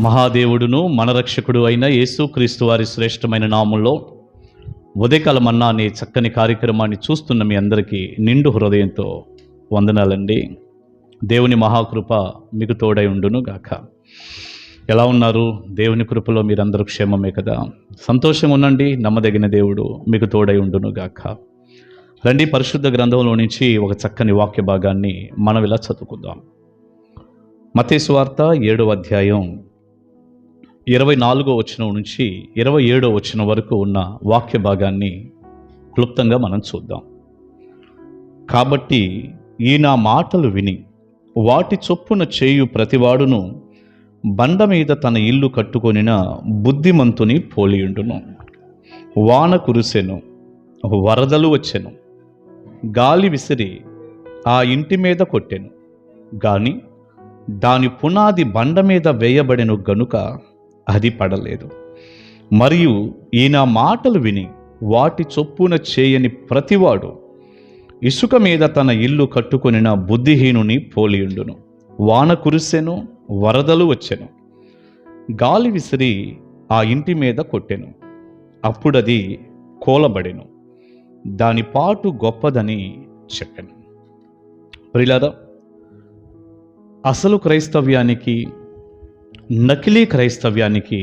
మహాదేవుడును మన రక్షకుడు అయిన యేసుక్రీస్తు వారి శ్రేష్టమైన నామంలో ఉదయకాల మన్నా అనే చక్కని కార్యక్రమాన్ని చూస్తున్న మీ అందరికీ నిండు హృదయంతో వందనాలండి. దేవుని మహాకృప మీకు తోడై ఉండును గాక. ఎలా ఉన్నారు? దేవుని కృపలో మీరందరూ క్షేమమే కదా? సంతోషంగా ఉండండి. నమ్మదగిన దేవుడు మీకు తోడై ఉండును గాక. రండి, పరిశుద్ధ గ్రంథంలో నుంచి ఒక చక్కని వాక్య భాగాన్ని మనం ఇలా చదువుకుందాం. మత్తయి సువార్త 7వ అధ్యాయం 24వ వచనం నుంచి 27వ వచనం వరకు ఉన్న వాక్య భాగాన్ని క్లుప్తంగా మనం చూద్దాం. కాబట్టి ఈ నా మాటలు విని వాటి చొప్పున చేయు ప్రతివాడును బండ మీద తన ఇల్లు కట్టుకొనిన బుద్ధిమంతుని పోలియుండును. వాన కురిసెను, వరదలు వచ్చెను, గాలి విసిరి ఆ ఇంటి మీద కొట్టెను, గాని దాని పునాది బండ మీద వేయబడెను గనుక అది పడలేదు. మరియు ఈ నా మాటలు విని వాటి చొప్పున చేయని ప్రతివాడు ఇసుక మీద తన ఇల్లు కట్టుకొనిన బుద్ధిహీనుని పోలియుండును. వాన కురిసెను, వరదలు వచ్చెను, గాలి విసిరి ఆ ఇంటి మీద కొట్టెను, అప్పుడది కూలబడెను, దాని పాటు గొప్పదని చెప్పెను. ప్రియులారా, అసలు క్రైస్తవ్యానికి నకిలీ క్రైస్తవ్యానికి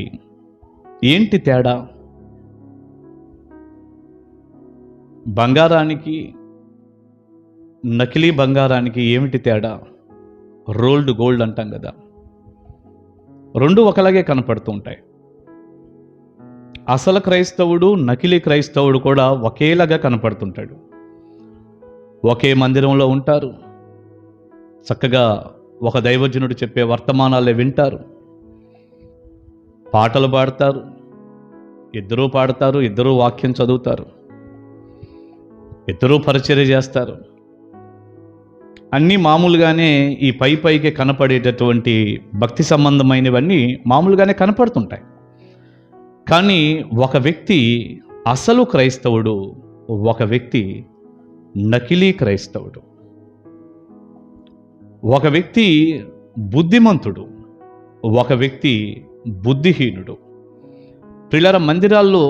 ఏంటి తేడా? బంగారానికి నకిలీ బంగారానికి ఏమిటి తేడా? రోల్డ్ గోల్డ్ అంటాం కదా, రెండు ఒకలాగే కనపడుతూ ఉంటాయి. అసలు క్రైస్తవుడు నకిలీ క్రైస్తవుడు కూడా ఒకేలాగా కనపడుతుంటాడు. ఒకే మందిరంలో ఉంటారు, చక్కగా ఒక దైవజనుడు చెప్పే వర్తమానాలే వింటారు, పాటలు పాడతారు, ఇద్దరూ పాడతారు, ఇద్దరూ వాక్యం చదువుతారు, ఇద్దరూ పరిచర్య చేస్తారు. అన్నీ మామూలుగానే ఈ పైకి కనపడేటటువంటి భక్తి సంబంధమైనవన్నీ మామూలుగానే కనపడుతుంటాయి. కానీ ఒక వ్యక్తి అసలు క్రైస్తవుడు, ఒక వ్యక్తి నకిలీ క్రైస్తవుడు. ఒక వ్యక్తి బుద్ధిమంతుడు, ఒక వ్యక్తి బుద్ధిహీనుడు. ప్రియులారా, మందిరాల్లో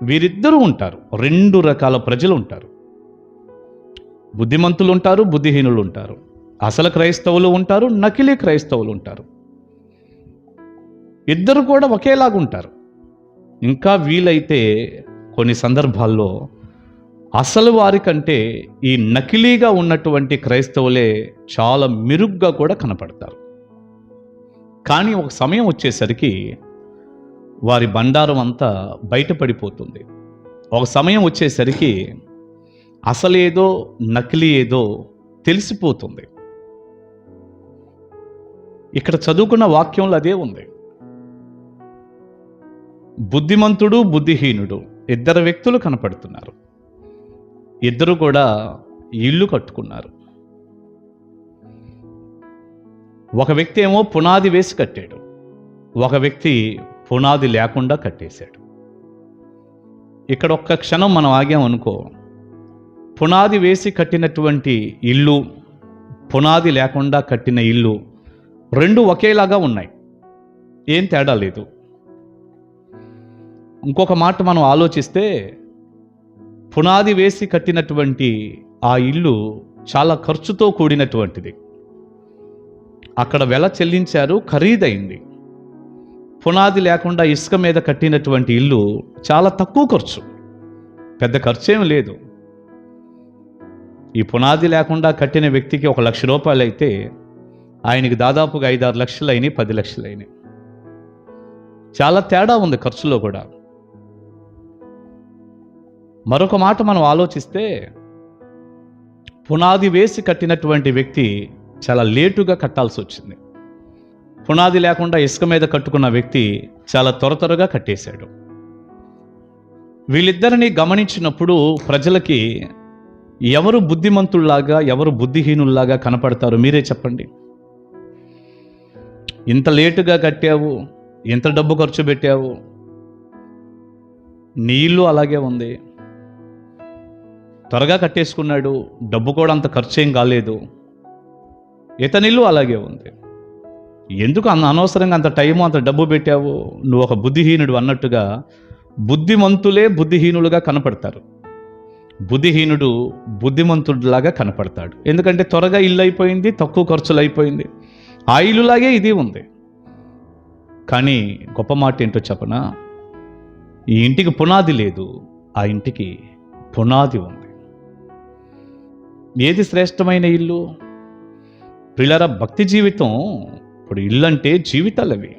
వీరిద్దరూ ఉంటారు. రెండు రకాల ప్రజలు ఉంటారు. బుద్ధిమంతులు ఉంటారు, బుద్ధిహీనులు ఉంటారు. అసలు క్రైస్తవులు ఉంటారు, నకిలీ క్రైస్తవులు ఉంటారు. ఇద్దరు కూడా ఒకేలాగుంటారు. ఇంకా వీలైతే కొన్ని సందర్భాల్లో అసలు వారి కంటే ఈ నకిలీగా ఉన్నటువంటి క్రైస్తవులే చాలా మెరుగ్గా కూడా కనపడతారు. కానీ ఒక సమయం వచ్చేసరికి వారి బండారం అంతా బయటపడిపోతుంది. ఒక సమయం వచ్చేసరికి అసలేదో నకిలీ ఏదో తెలిసిపోతుంది. ఇక్కడ చదువుకున్న వాక్యంలో అదే ఉంది. బుద్ధిమంతుడు, బుద్ధిహీనుడు ఇద్దరు వ్యక్తులు కనపడుతున్నారు. ఇద్దరు కూడా ఇల్లు కట్టుకున్నారు. ఒక వ్యక్తి ఏమో పునాది వేసి కట్టాడు, ఒక వ్యక్తి పునాది లేకుండా కట్టేశాడు. ఇక్కడ ఒక్క క్షణం మనం ఆగామనుకో, పునాది వేసి కట్టినటువంటి ఇల్లు, పునాది లేకుండా కట్టిన ఇల్లు రెండు ఒకేలాగా ఉన్నాయి, ఏం తేడా లేదు. ఇంకొక మాట మనం ఆలోచిస్తే, పునాది వేసి కట్టినటువంటి ఆ ఇల్లు చాలా ఖర్చుతో కూడినటువంటిది. అక్కడ వెల చెల్లించారు, ఖరీదైంది. పునాది లేకుండా ఇసుక మీద కట్టినటువంటి ఇల్లు చాలా తక్కువ ఖర్చు, పెద్ద ఖర్చేం లేదు. ఈ పునాది లేకుండా కట్టిన వ్యక్తికి 1 లక్ష రూపాయలు అయితే ఆయనకి దాదాపుగా 5-6 లక్షలు అయినాయి, 10 లక్షలు అయినాయి. చాలా తేడా ఉంది ఖర్చులో కూడా. మరొక మాట మనం ఆలోచిస్తే, పునాది వేసి కట్టినటువంటి వ్యక్తి చాలా లేటుగా కట్టాల్సి వచ్చింది. పునాది లేకుండా ఇసుక మీద కట్టుకున్న వ్యక్తి చాలా త్వరగా కట్టేశాడు. వీళ్ళిద్దరిని గమనించినప్పుడు ప్రజలకి ఎవరు బుద్ధిమంతుల్లాగా, ఎవరు బుద్ధిహీనుల్లాగా కనపడతారు? మీరే చెప్పండి. ఇంత లేటుగా కట్టావు, ఎంత డబ్బు ఖర్చు పెట్టావు, నీ ఇల్లు అలాగే ఉంది, త్వరగా కట్టేసుకున్నాడు, డబ్బు కూడా అంత ఖర్చు ఏం కాలేదు, ఇతనిల్లు అలాగే ఉంది. ఎందుకు అనవసరంగా అంత టైము అంత డబ్బు పెట్టావు? నువ్వు ఒక బుద్ధిహీనుడు అన్నట్టుగా బుద్ధిమంతులే బుద్ధిహీనులుగా కనపడతారు. బుద్ధిహీనుడు బుద్ధిమంతుడిలాగా కనపడతాడు. ఎందుకంటే త్వరగా ఇల్లు అయిపోయింది, తక్కువ ఖర్చులు అయిపోయింది. ఆ ఇల్లులాగే ఇది ఉంది. కానీ గొప్ప మాట ఏంటో చెప్పనా? ఈ ఇంటికి పునాది లేదు, ఆ ఇంటికి పునాది ఉంది. ఏది శ్రేష్టమైన ఇల్లు? ప్రియులారా, భక్తి జీవితం, ఇప్పుడు ఇల్లు అంటే జీవితాలు అవి.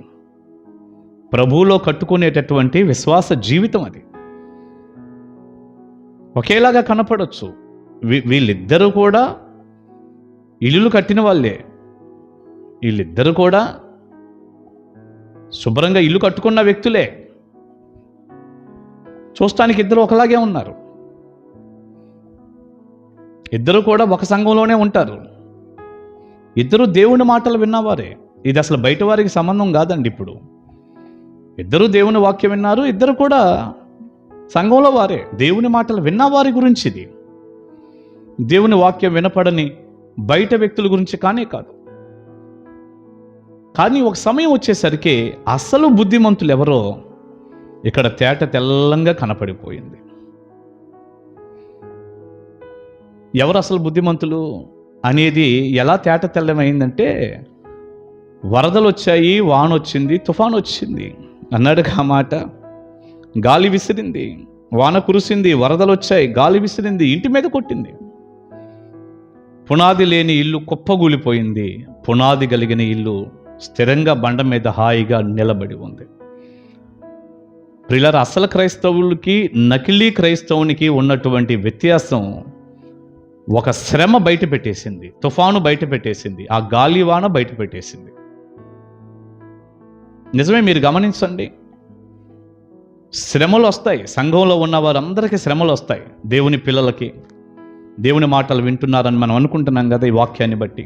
ప్రభువులో కట్టుకునేటటువంటి విశ్వాస జీవితం అది. ఒకేలాగా కనపడవచ్చు. వీళ్ళిద్దరూ కూడా ఇల్లులు కట్టిన వాళ్ళే. వీళ్ళిద్దరూ కూడా శుభ్రంగా ఇల్లు కట్టుకున్న వ్యక్తులే. చూస్తానికి ఇద్దరు ఒకలాగే ఉన్నారు. ఇద్దరు కూడా ఒక సంఘంలోనే ఉంటారు. ఇద్దరు దేవుని మాటలు విన్నవారే. ఇది అసలు బయట వారికి సంబంధం కాదండి. ఇప్పుడు ఇద్దరు దేవుని వాక్యం విన్నారు, ఇద్దరు కూడా సంఘంలో వారే, దేవుని మాటలు విన్నవారి గురించి ఇది. దేవుని వాక్యం వినపడని బయట వ్యక్తుల గురించి కానే కాదు. కానీ ఒక సమయం వచ్చేసరికి అసలు బుద్ధిమంతులు ఎవరో ఇక్కడ తేట తెల్లంగా కనపడిపోయింది. ఎవరు అసలు బుద్ధిమంతులు అనేది ఎలా తేట తెల్లమైందంటే, వరదలు వచ్చాయి, వాన వచ్చింది, తుఫాను వచ్చింది అన్నాడుగా ఆ మాట. గాలి విసిరింది, వాన కురిసింది, వరదలు వచ్చాయి, గాలి విసిరింది, ఇంటి మీద కొట్టింది. పునాది లేని ఇల్లు కుప్పగూలిపోయింది, పునాది కలిగిన ఇల్లు స్థిరంగా బండ మీద హాయిగా నిలబడి ఉంది. ప్రియులారా, అసలు క్రైస్తవులకి నకిలీ క్రైస్తవునికి ఉన్నటువంటి వ్యత్యాసం ఒక శ్రమ బయట పెట్టేసింది, తుఫాను బయట పెట్టేసింది, ఆ గాలివాన బయట పెట్టేసింది. నిజమే, మీరు గమనించండి. శ్రమలు వస్తాయి, సంఘంలో ఉన్న వారందరికీ శ్రమలు వస్తాయి. దేవుని పిల్లలకి దేవుని మాటలు వింటున్నారని మనం అనుకుంటున్నాం కదా, ఈ వాక్యాన్ని బట్టి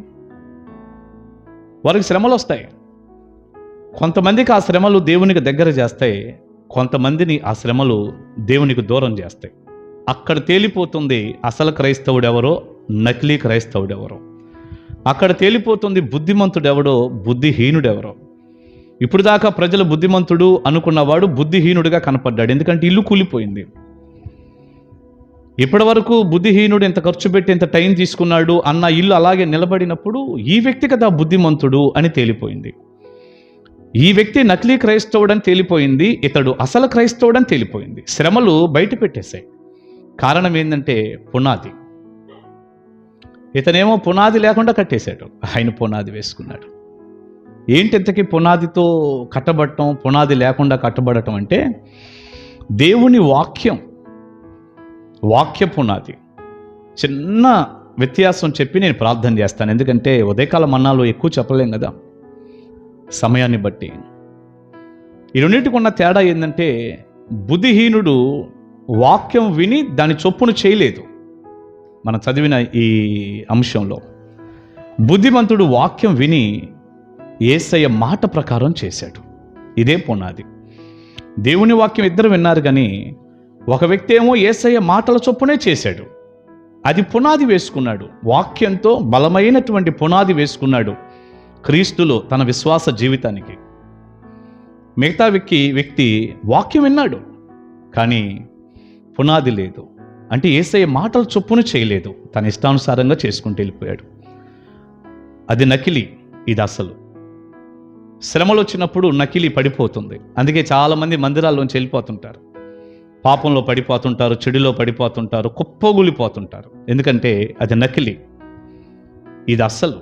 వారికి శ్రమలు వస్తాయి. కొంతమందికి ఆ శ్రమలు దేవునికి దగ్గర చేస్తాయి, కొంతమందిని ఆ శ్రమలు దేవునికి దూరం చేస్తాయి. అక్కడ తేలిపోతుంది అసలు క్రైస్తవుడెవరో, నకిలీ క్రైస్తవుడెవరో. అక్కడ తేలిపోతుంది బుద్ధిమంతుడెవడో, బుద్ధిహీనుడెవరో. ఇప్పుడు దాకా ప్రజలు బుద్ధిమంతుడు అనుకున్నవాడు బుద్ధిహీనుడిగా కనపడ్డాడు. ఎందుకంటే ఇల్లు కూలిపోయింది. ఇప్పటి వరకు బుద్ధిహీనుడు ఎంత ఖర్చు పెట్టి ఎంత టైం తీసుకున్నాడు అన్న ఇల్లు అలాగే నిలబడినప్పుడు ఈ వ్యక్తి కదా బుద్ధిమంతుడు అని తేలిపోయింది. ఈ వ్యక్తి నకిలీ క్రైస్తవుడని తేలిపోయింది, ఇతడు అసలు క్రైస్తవుడని తేలిపోయింది. శ్రమలు బయట పెట్టేశాయి. కారణం ఏంటంటే పునాది. ఇతనేమో పునాది లేకుండా కట్టేశాడు, ఆయన పునాది వేసుకున్నాడు. ఏంటి ఇంతకీ పునాదితో కట్టబడటం, పునాది లేకుండా కట్టబడటం అంటే దేవుని వాక్య పునాది. చిన్న వ్యత్యాసం చెప్పి నేను ప్రార్థన చేస్తాను. ఎందుకంటే ఉదయకాల మన్నాలో ఎక్కువ చెప్పలేం కదా సమయాన్ని బట్టి. ఈ రెండింటికి ఉన్న తేడా ఏంటంటే, బుద్ధిహీనుడు వాక్యం విని దాని చొప్పును చేయలేదు. మనం చదివిన ఈ అంశంలో బుద్ధిమంతుడు వాక్యం విని యేసయ్య మాట ప్రకారం చేశాడు. ఇదే పునాది. దేవుని వాక్యం ఇద్దరు విన్నారు, కానీ ఒక వ్యక్తి ఏమో యేసయ్య మాటల చొప్పునే చేశాడు. అది పునాది వేసుకున్నాడు, వాక్యంతో బలమైనటువంటి పునాది వేసుకున్నాడు క్రీస్తులో తన విశ్వాస జీవితానికి. మిగతా వ్యక్తి వాక్యం విన్నాడు, కానీ పునాది లేదు. అంటే యేసయ్య మాటల చొప్పున చేయలేదు, తన ఇష్టానుసారంగా చేసుకుంటూ వెళ్ళిపోయాడు. అది నకిలీ, ఇది అసలు. శ్రమలు వచ్చినప్పుడు నకిలీ పడిపోతుంది. అందుకే చాలామంది మందిరాల్లోంచి వెళ్ళిపోతుంటారు, పాపంలో పడిపోతుంటారు, చెడులో పడిపోతుంటారు, కుప్పగూలిపోతుంటారు. ఎందుకంటే అది నకిలీ, ఇది అసలు.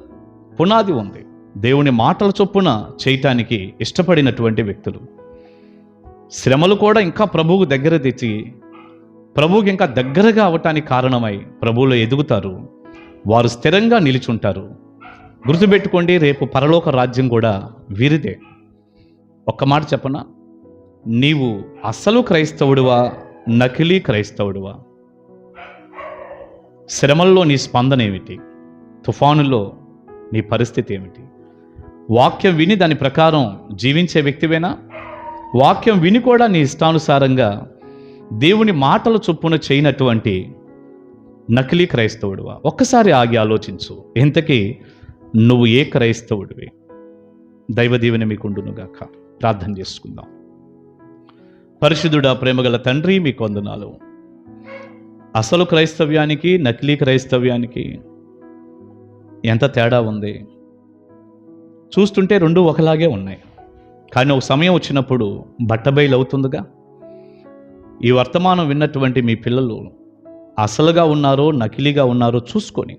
పునాది ఉంది. దేవుని మాటల చొప్పున చేయటానికి ఇష్టపడినటువంటి వ్యక్తులు శ్రమలు కూడా ఇంకా ప్రభువుకు దగ్గర తెచ్చి ప్రభువుకి ఇంకా దగ్గరగా అవటానికి కారణమై ప్రభువులో ఎదుగుతారు. వారు స్థిరంగా నిలిచుంటారు. గుర్తుపెట్టుకోండి, రేపు పరలోక రాజ్యం కూడా వీరిదే. ఒక్క మాట చెప్పనా, నీవు అసలు క్రైస్తవుడివా, నకిలీ క్రైస్తవుడివా? శ్రమల్లో నీ స్పందన ఏమిటి? తుఫానులో నీ పరిస్థితి ఏమిటి? వాక్యం విని దాని ప్రకారం జీవించే వ్యక్తివేనా? వాక్యం విని కూడా నీ ఇష్టానుసారంగా దేవుని మాటల చొప్పున చేయనటువంటి నకిలీ క్రైస్తవుడివా? ఒక్కసారి ఆగి ఆలోచించు, ఇంతకీ నువ్వు ఏ క్రైస్తవుడివి? దైవ దీవెన మీకుండునుగాక. ప్రార్థన చేసుకుందాం. పరిశుద్ధుడా, ప్రేమగల తండ్రి, మీకు వందనాలు. అసలు క్రైస్తవ్యానికి నకిలీ క్రైస్తవ్యానికి ఎంత తేడా ఉంది. చూస్తుంటే రెండు ఒకలాగే ఉన్నాయి, కానీ ఒక సమయం వచ్చినప్పుడు బట్టబయలు అవుతుందిగా. ఈ వర్తమానం విన్నటువంటి మీ పిల్లలు అసలుగా ఉన్నారో నకిలీగా ఉన్నారో చూసుకొని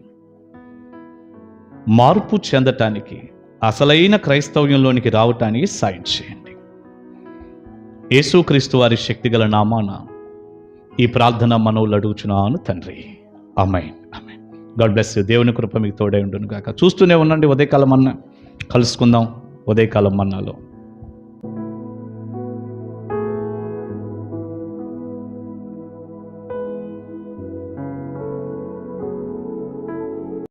మార్పు చెందటానికి, అసలైన క్రైస్తవ్యంలోనికి రావటానికి సాయం చేయండి. యేసుక్రీస్తు వారి శక్తిగల నామాన ఈ ప్రార్థన మనవులు అడుగుచున్నాను తండ్రి. ఆమేన్, ఆమేన్. God bless you. దేవుని కృప మీకు తోడై ఉండును గాక. చూస్తూనే ఉండండి ఉదయకాలం మన్నా. కలుసుకుందాం ఉదయకాలం మన్నాలో.